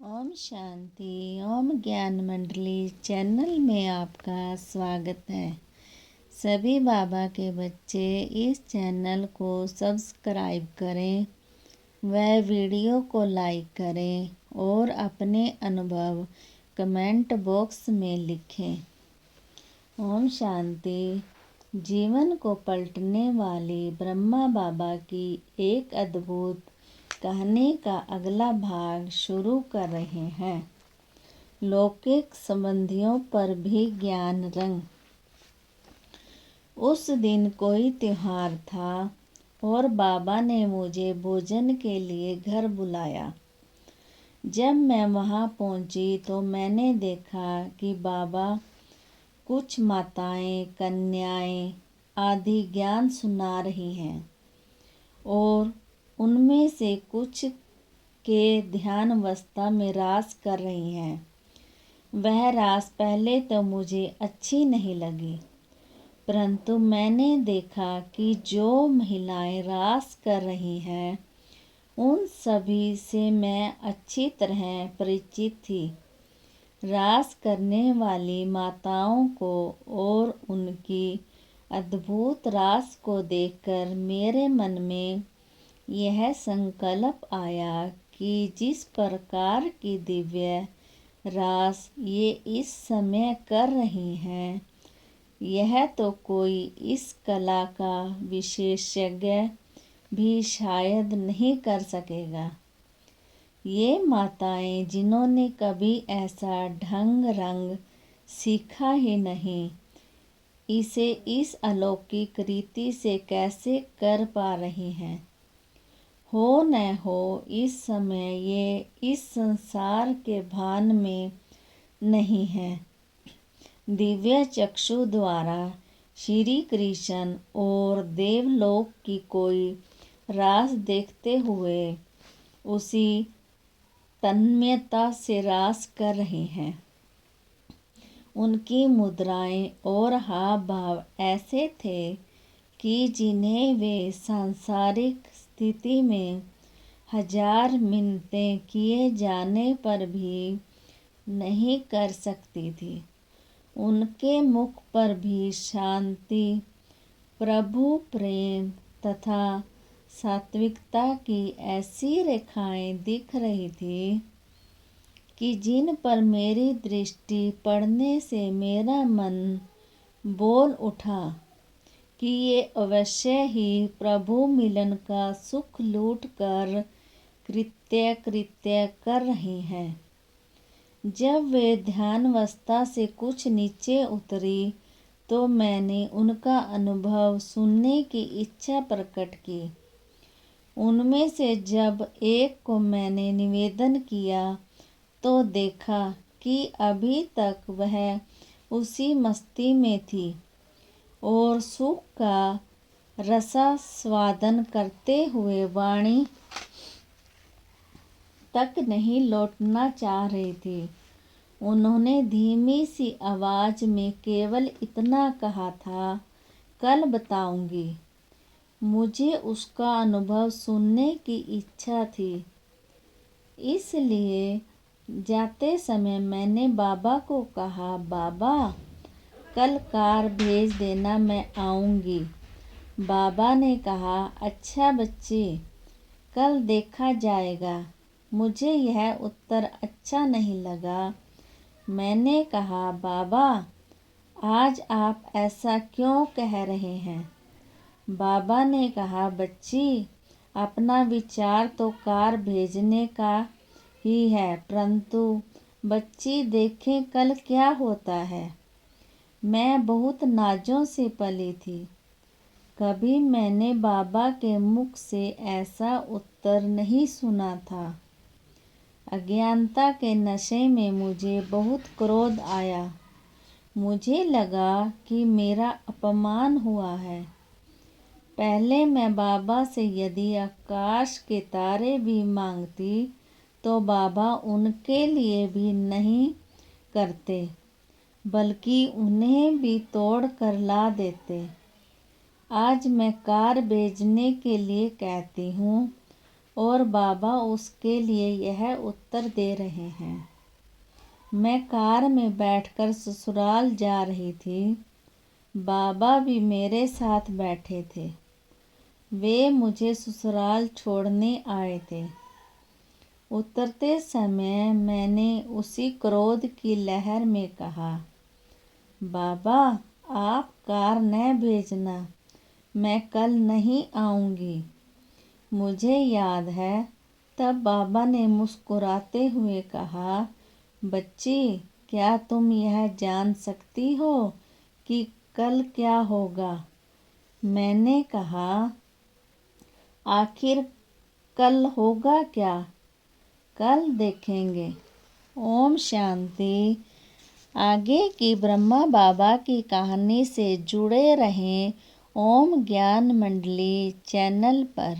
ओम शांति। ओम ज्ञान मंडली चैनल में आपका स्वागत है। सभी बाबा के बच्चे इस चैनल को सब्सक्राइब करें, वह वीडियो को लाइक करें और अपने अनुभव कमेंट बॉक्स में लिखें। ओम शांति। जीवन को पलटने वाली ब्रह्मा बाबा की एक अद्भुत कहानी का अगला भाग शुरू कर रहे हैं। लौकिक संबंधियों पर भी ज्ञान रंग। उस दिन कोई त्योहार था और बाबा ने मुझे भोजन के लिए घर बुलाया। जब मैं वहां पहुंची तो मैंने देखा कि बाबा कुछ माताएं, कन्याएं आदि ज्ञान सुना रही हैं और उनमें से कुछ के ध्यान अवस्था में रास कर रही हैं। वह रास पहले तो मुझे अच्छी नहीं लगी, परंतु मैंने देखा कि जो महिलाएं रास कर रही हैं उन सभी से मैं अच्छी तरह परिचित थी। रास करने वाली माताओं को और उनकी अद्भुत रास को देखकर मेरे मन में यह संकल्प आया कि जिस प्रकार की दिव्य रास ये इस समय कर रही हैं, यह तो कोई इस कला का विशेषज्ञ भी शायद नहीं कर सकेगा। ये माताएं जिन्होंने कभी ऐसा ढंग रंग सीखा ही नहीं, इसे इस अलौकिक रीति से कैसे कर पा रही हैं। हो न हो इस समय ये इस संसार के भान में नहीं है। दिव्य चक्षु द्वारा श्री कृष्ण और देवलोक की कोई रास देखते हुए उसी तन्मयता से रास कर रही हैं। उनकी मुद्राएं और हाव भाव ऐसे थे कि जिन्हें वे सांसारिक स्थिति में 1000 मिन्नतें किए जाने पर भी नहीं कर सकती थी। उनके मुख पर भी शांति, प्रभु प्रेम तथा सात्विकता की ऐसी रेखाएं दिख रही थी कि जिन पर मेरी दृष्टि पड़ने से मेरा मन बोल उठा कि ये अवश्य ही प्रभु मिलन का सुख लूट कर कृत्य कर रही हैं। जब वे ध्यानावस्था से कुछ नीचे उतरी तो मैंने उनका अनुभव सुनने की इच्छा प्रकट की। उनमें से जब एक को मैंने निवेदन किया तो देखा कि अभी तक वह उसी मस्ती में थी और सुख का रसास्वादन करते हुए वाणी तक नहीं लौटना चाह रही थी। उन्होंने धीमी सी आवाज में केवल इतना कहा था, कल बताऊंगी। मुझे उसका अनुभव सुनने की इच्छा थी, इसलिए जाते समय मैंने बाबा को कहा, बाबा कल कार भेज देना, मैं आऊंगी। बाबा ने कहा, अच्छा बच्ची, कल देखा जाएगा। मुझे यह उत्तर अच्छा नहीं लगा। मैंने कहा, बाबा आज आप ऐसा क्यों कह रहे हैं? बाबा ने कहा, बच्ची अपना विचार तो कार भेजने का ही है, परंतु बच्ची देखें कल क्या होता है। मैं बहुत नाजों से पली थी। कभी मैंने बाबा के मुख से ऐसा उत्तर नहीं सुना था। अज्ञानता के नशे में मुझे बहुत क्रोध आया। मुझे लगा कि मेरा अपमान हुआ है। पहले मैं बाबा से यदि आकाश के तारे भी मांगती तो बाबा उनके लिए भी नहीं करते, बल्कि उन्हें भी तोड़ कर ला देते। आज मैं कार भेजने के लिए कहती हूँ और बाबा उसके लिए यह उत्तर दे रहे हैं। मैं कार में बैठकर ससुराल जा रही थी। बाबा भी मेरे साथ बैठे थे। वे मुझे ससुराल छोड़ने आए थे। उतरते समय मैंने उसी क्रोध की लहर में कहा, बाबा आप कार न भेजना, मैं कल नहीं आऊँगी। मुझे याद है तब बाबा ने मुस्कुराते हुए कहा, बच्ची क्या तुम यह जान सकती हो कि कल क्या होगा? मैंने कहा, आखिर कल होगा क्या? कल देखेंगे। ओम शांति। आगे की ब्रह्मा बाबा की कहानी से जुड़े रहें ओम ज्ञान मंडली चैनल पर।